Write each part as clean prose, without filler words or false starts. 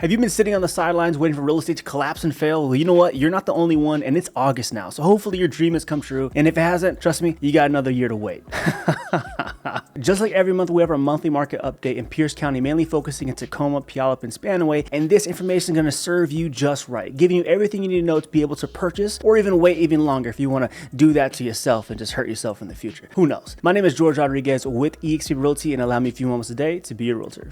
Have you been sitting on the sidelines waiting for real estate to collapse and fail? Well, you know what? You're not the only one, and it's August now. So hopefully your dream has come true. And if it hasn't, trust me, you got another year to wait. Just like every month, we have our monthly market update in Pierce County, mainly focusing in Tacoma, Puyallup, and Spanaway. And this information is going to serve you just right, giving you everything you need to know to be able to purchase or even wait even longer if you want to do that to yourself and just hurt yourself in the future. Who knows? My name is George Rodriguez with eXp Realty, and allow me a few moments a day to be a realtor.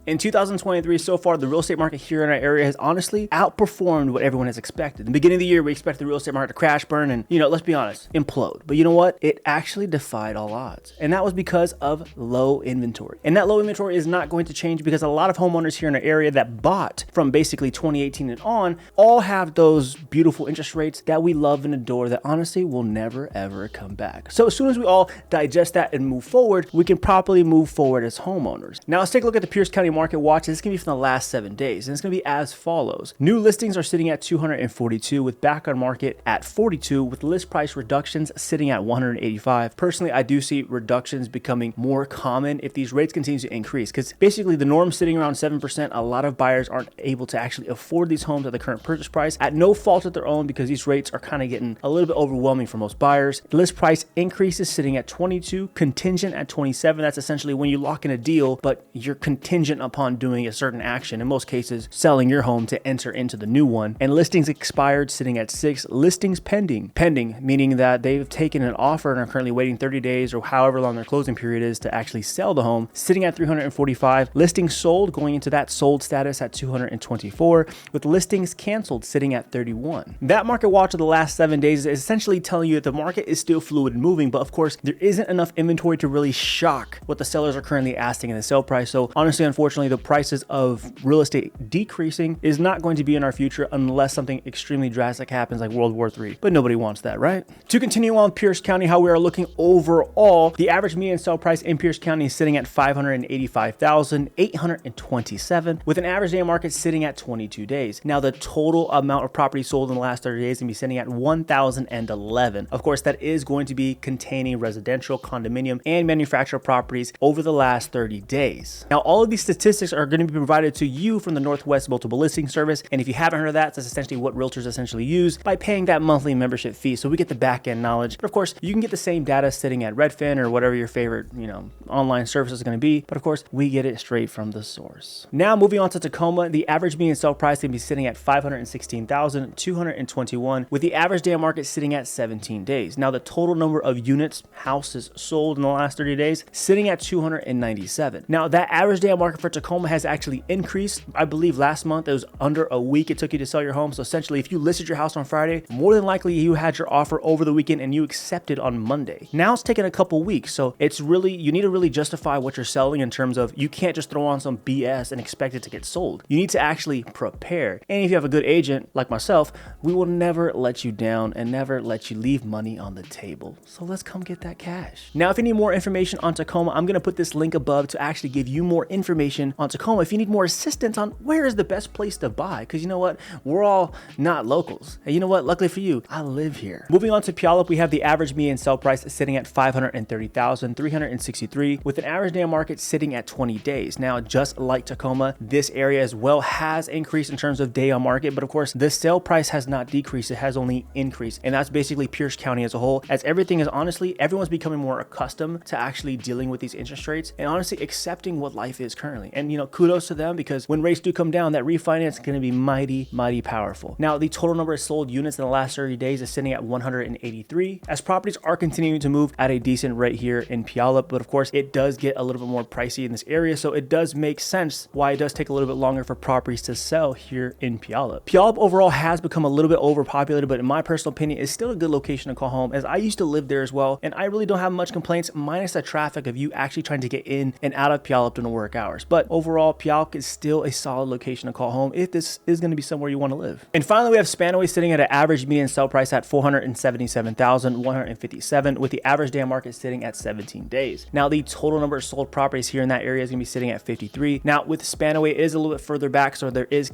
In 2023, so far, the real estate market here in our area has honestly outperformed what everyone has expected. In the beginning of the year, we expected the real estate market to crash, burn, and, let's be honest, implode. But you know what? It actually defied all odds. And that was because of low inventory. And that low inventory is not going to change because a lot of homeowners here in our area that bought from basically 2018 and on all have those beautiful interest rates that we love and adore that honestly will never, ever come back. So as soon as we all digest that and move forward, we can properly move forward as homeowners. Now, let's take a look at the Pierce County market watch. This is going to be from the last 7 days, and it's going to be as follows. New listings are sitting at 242 with back on market at 42 with list price reductions sitting at 185. Personally, I do see reductions becoming more common if these rates continue to increase, because basically the norm sitting around 7%, a lot of buyers aren't able to actually afford these homes at the current purchase price at no fault of their own because these rates are kind of getting a little bit overwhelming for most buyers. The list price increases sitting at 22, contingent at 27. That's essentially when you lock in a deal, but you're contingent upon doing a certain action, in most cases selling your home to enter into the new one. And listings expired sitting at 6, listings pending meaning that they've taken an offer and are currently waiting 30 days or however long their closing period is to actually sell the home, sitting at 345. Listings sold going into that sold status at 224 with listings canceled sitting at 31. That market watch of the last 7 days is essentially telling you that the market is still fluid and moving, but of course there isn't enough inventory to really shock what the sellers are currently asking in the sale price. So honestly, unfortunately, the prices of real estate decreasing is not going to be in our future unless something extremely drastic happens like World War III. But nobody wants that, right? To continue on Pierce County, how we are looking overall, the average median sale price in Pierce County is sitting at $585,827 with an average day of market sitting at 22 days. Now, the total amount of property sold in the last 30 days is going to be sitting at 1,011. Of course, that is going to be containing residential, condominium, and manufactured properties over the last 30 days. Now, all of these statistics are going to be provided to you from the Northwest Multiple Listing Service. And if you haven't heard of that, that's essentially what realtors essentially use by paying that monthly membership fee. So we get the back end knowledge. But of course, you can get the same data sitting at Redfin or whatever your favorite, online service is going to be. But of course, we get it straight from the source. Now moving on to Tacoma, the average median sale price is going to be sitting at $516,221 with the average day of market sitting at 17 days. Now the total number of units, houses sold in the last 30 days sitting at 297. Now that average day of market for Tacoma has actually increased. I believe last month it was under a week it took you to sell your home. So essentially, if you listed your house on Friday, more than likely you had your offer over the weekend and you accepted on Monday. Now it's taken a couple weeks. So it's really, you need to really justify what you're selling in terms of you can't just throw on some BS and expect it to get sold. You need to actually prepare. And if you have a good agent like myself, we will never let you down and never let you leave money on the table. So let's come get that cash. Now, if you need more information on Tacoma, I'm going to put this link above to actually give you more information on Tacoma. If you need more assistance on where is the best place to buy, because you know what, we're all not locals, and you know what, luckily for you, I live here. Moving on to Puyallup, we have the average median sale price sitting at $530,363 with an average day of market sitting at 20 days. Now, just like Tacoma, this area as well has increased in terms of day on market, but of course the sale price has not decreased, it has only increased. And that's basically Pierce County as a whole, as everything is honestly, everyone's becoming more accustomed to actually dealing with these interest rates and honestly accepting what life is currently. And kudos to them, because when rates do come down, that refinance is going to be mighty powerful. Now, the total number of sold units in the last 30 days is sitting at 183, as properties are continuing to move at a decent rate here in Puyallup. But of course, it does get a little bit more pricey in this area, so it does make sense why it does take a little bit longer for properties to sell here in Puyallup. Puyallup overall has become a little bit overpopulated, but in my personal opinion, is still a good location to call home, as I used to live there as well, and I really don't have much complaints minus the traffic of you actually trying to get in and out of Puyallup during work hours. But overall, Puyallup is still a solid location to call home if this is going to be somewhere you want to live. And finally, we have Spanaway sitting at an average median sell price at $477,157, with the average day on market sitting at 17 days. Now, the total number of sold properties here in that area is going to be sitting at 53. Now, with Spanaway, it is a little bit further back, so there is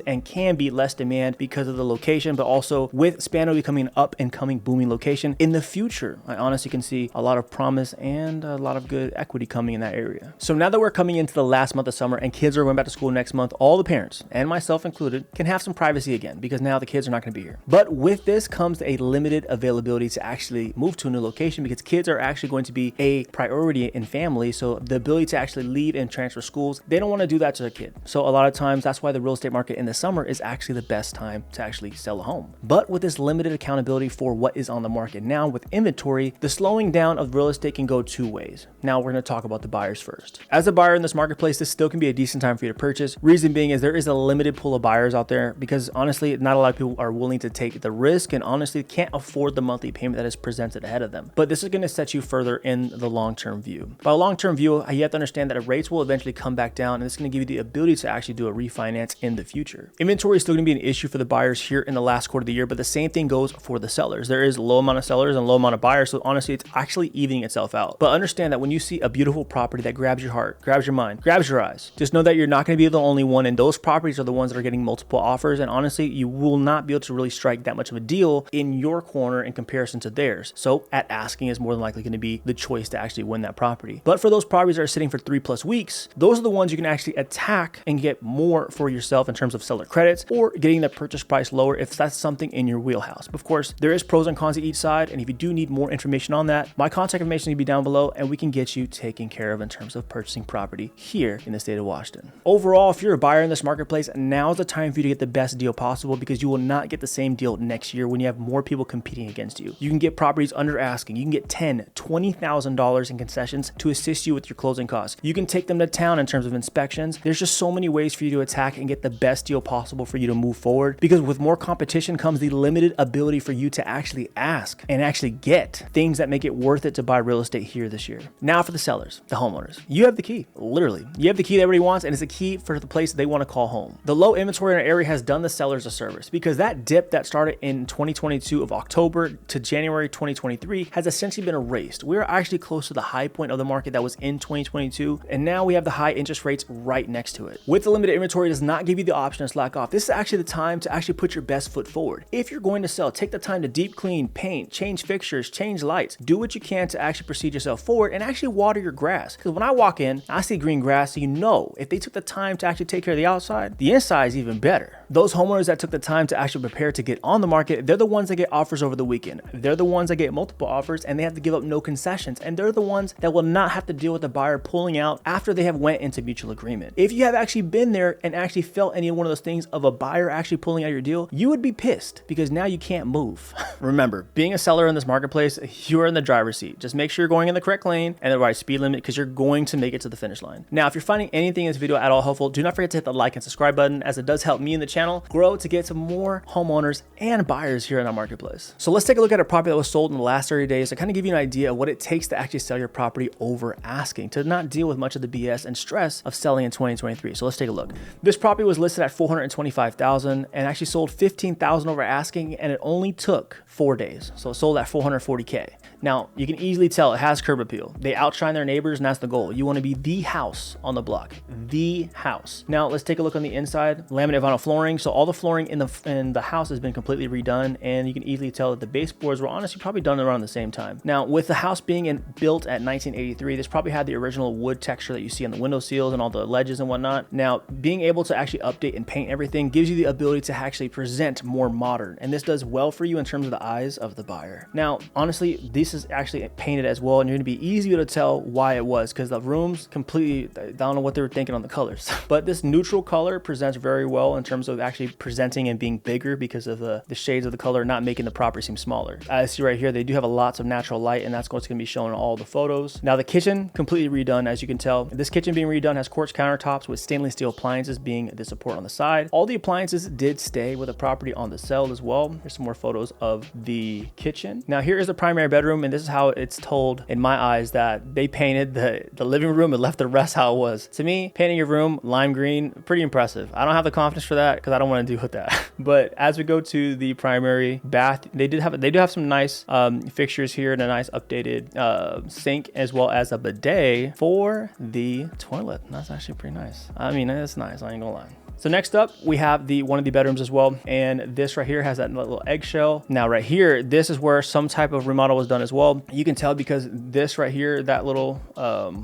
and can be less demand because of the location, but also with Spanaway becoming an up and coming booming location in the future, I honestly can see a lot of promise and a lot of good equity coming in that area. So now that we're coming into the last month of summer and kids are going back to school next month, all the parents, and myself included, can have some privacy again because now the kids are not going to be here. But with this comes a limited availability to actually move to a new location because kids are actually going to be a priority in family. So the ability to actually leave and transfer schools, they don't want to do that to their kid. So a lot of times that's why the real estate market in the summer is actually the best time to actually sell a home. But with this limited accountability for what is on the market now with inventory, the slowing down of real estate can go two ways. Now we're going to talk about the buyers first. As a buyer in this marketplace, this still can be a decent time for you to purchase. Reason being is there is a limited pool of buyers out there because honestly, not a lot of people are willing to take the risk and honestly can't afford the monthly payment that is presented ahead of them. But this is going to set you further in the long-term view. By long-term view, you have to understand that rates will eventually come back down and it's going to give you the ability to actually do a refinance in the future. Inventory is still going to be an issue for the buyers here in the last quarter of the year, but the same thing goes for the sellers. There is a low amount of sellers and low amount of buyers, so honestly, it's actually evening itself out. But understand that when you see a beautiful property that grabs your heart, grabs your mind, grabs your eyes, just know that you're not going to be the only one, and those properties are the ones that are getting multiple offers, and honestly, you will not be able to really strike that much of a deal in your corner in comparison to theirs. So at asking is more than likely going to be the choice to actually win that property. But for those properties that are sitting for 3+ weeks, those are the ones you can actually attack and get more for yourself in terms of seller credits or getting the purchase price lower if that's something in your wheelhouse. Of course, there is pros and cons to each side, and if you do need more information on that, my contact information will be down below and we can get you taken care of in terms of purchasing property here in the state of Washington. Overall, if you're a buyer in this marketplace, now is the time for you to get the best deal possible because you will not get the same deal next year when you have more people competing against you. You can get properties under asking. You can get $10,000, $20,000 in concessions to assist you with your closing costs. You can take them to town in terms of inspections. There's just so many ways for you to attack and get the best deal possible for you to move forward, because with more competition comes the limited ability for you to actually ask and actually get things that make it worth it to buy real estate here this year. Now for the sellers, the homeowners, you have the key. Literally, you have the key that everybody wants, and it's the key for the place they want to call home. The low inventory in our area has done the sellers a service because that dip that started in 2022 of October to January 2023 has essentially been erased. We're actually close to the high point of the market that was in 2022, and now we have the high interest rates right next to it. With the limited inventory, it does not give you the option to slack off. This is actually the time to actually put your best foot forward. If you're going to sell, take the time to deep clean, paint, change fixtures, change lights, do what you can to actually proceed yourself forward and actually water your grass. Because when I walk in, I see green grass, so you know if they took the time to actually take care of the outside, the inside is even better. Those homeowners that took the time to actually prepare to get on the market, they're the ones that get offers over the weekend. They're the ones that get multiple offers and they have to give up no concessions. And they're the ones that will not have to deal with the buyer pulling out after they have went into mutual agreement. If you have actually been there and actually felt any one of those things of a buyer actually pulling out your deal, you would be pissed because now you can't move. Remember, being a seller in this marketplace, you're in the driver's seat. Just make sure you're going in the correct lane and the right speed limit because you're going to make it to the finish line. Now, if you're finding anything in this video at all helpful, do not forget to hit the like and subscribe button, as it does help me and the channel grow to get some more homeowners and buyers here in our marketplace. So let's take a look at a property that was sold in the last 30 days to kind of give you an idea of what it takes to actually sell your property over asking, to not deal with much of the BS and stress of selling in 2023. So let's take a look. This property was listed at $425,000 and actually sold $15,000 over asking, and it only took 4 days. So it sold at $440K. Now, you can easily tell it has curb appeal. They outshine their neighbors, and that's the goal. You want to be the house on the block, the house. Now, let's take a look on the inside. Laminate vinyl flooring. So all the flooring in the house has been completely redone, and you can easily tell that the baseboards were honestly probably done around the same time. Now, with the house being built at 1983, this probably had the original wood texture that you see on the window seals and all the ledges and whatnot. Now, being able to actually update and paint everything gives you the ability to actually present more modern, and this does well for you in terms of the eyes of the buyer. Now, honestly, this is actually painted as well, and you're going to be easy to tell why it was, because the rooms completely, I don't know what they were thinking on the colors, but this neutral color presents very well in terms of actually presenting and being bigger because of the shades of the color not making the property seem smaller. As you see right here, they do have lots of natural light, and that's what's going to be shown in all the photos. Now, the kitchen completely redone, as you can tell. This kitchen being redone has quartz countertops with stainless steel appliances being the support on the side. All the appliances did stay with the property on the sale as well. Here's some more photos of the kitchen. Now, here is the primary bedroom, and this is how it's told in my eyes that they painted the living room and left the rest how it was. To me, painting your room lime green, pretty impressive. I don't have the confidence for that because I don't want to deal with that. But as we go to the primary bath, they do have some nice fixtures here and a nice updated sink, as well as a bidet for the toilet. That's actually pretty nice. I mean, it's nice, I ain't gonna lie. So next up, we have one of the bedrooms as well. And this right here has that little eggshell. Now right here, this is where some type of remodel was done as well. You can tell because this right here, that little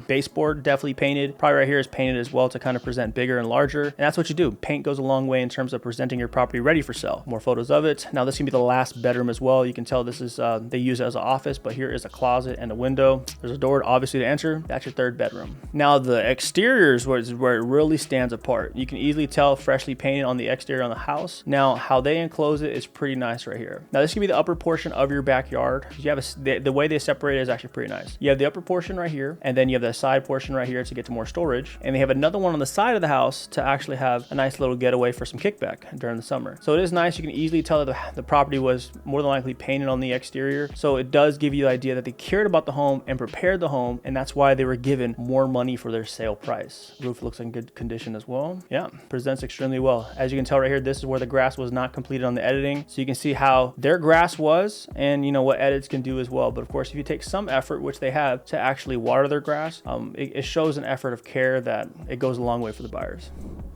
baseboard definitely painted. Probably right here is painted as well to kind of present bigger and larger. And that's what you do. Paint goes a long way in terms of presenting your property ready for sale. More photos of it. Now this can be the last bedroom as well. You can tell this is, they use it as an office, but here is a closet and a window. There's a door obviously to enter. That's your third bedroom. Now the exterior is where it really stands apart. You can easily tell freshly painted on the exterior on the house. Now how they enclose it is pretty nice right here. Now this can be the upper portion of your backyard. You have the way they separate it is actually pretty nice. You have the upper portion right here, and then you have the side portion right here to get to more storage, and they have another one on the side of the house to actually have a nice little getaway for some kickback during the summer. So it is nice. You can easily tell that the property was more than likely painted on the exterior, so it does give you the idea that they cared about the home and prepared the home, and that's why they were given more money for their sale price. Roof looks in good condition as well. Yeah, presents extremely well. As you can tell right here, this is where the grass was not completed on the editing, so you can see how their grass was, and you know what edits can do as well. But of course, if you take some effort, which they have, to actually water their grass, it shows an effort of care that it goes a long way for the buyers.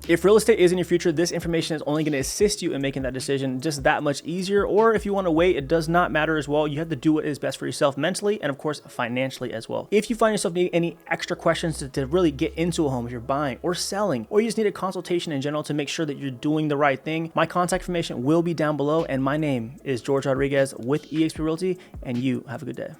If real estate is in your future, this information is only going to assist you in making that decision just that much easier. Or if you want to wait, it does not matter as well. You have to do what is best for yourself mentally and of course financially as well. If you find yourself needing any extra questions to really get into a home, if you're buying or selling, or you just need a consultation in general to make sure that you're doing the right thing, my contact information will be down below. And my name is George Rodriguez with eXp Realty, and you have a good day.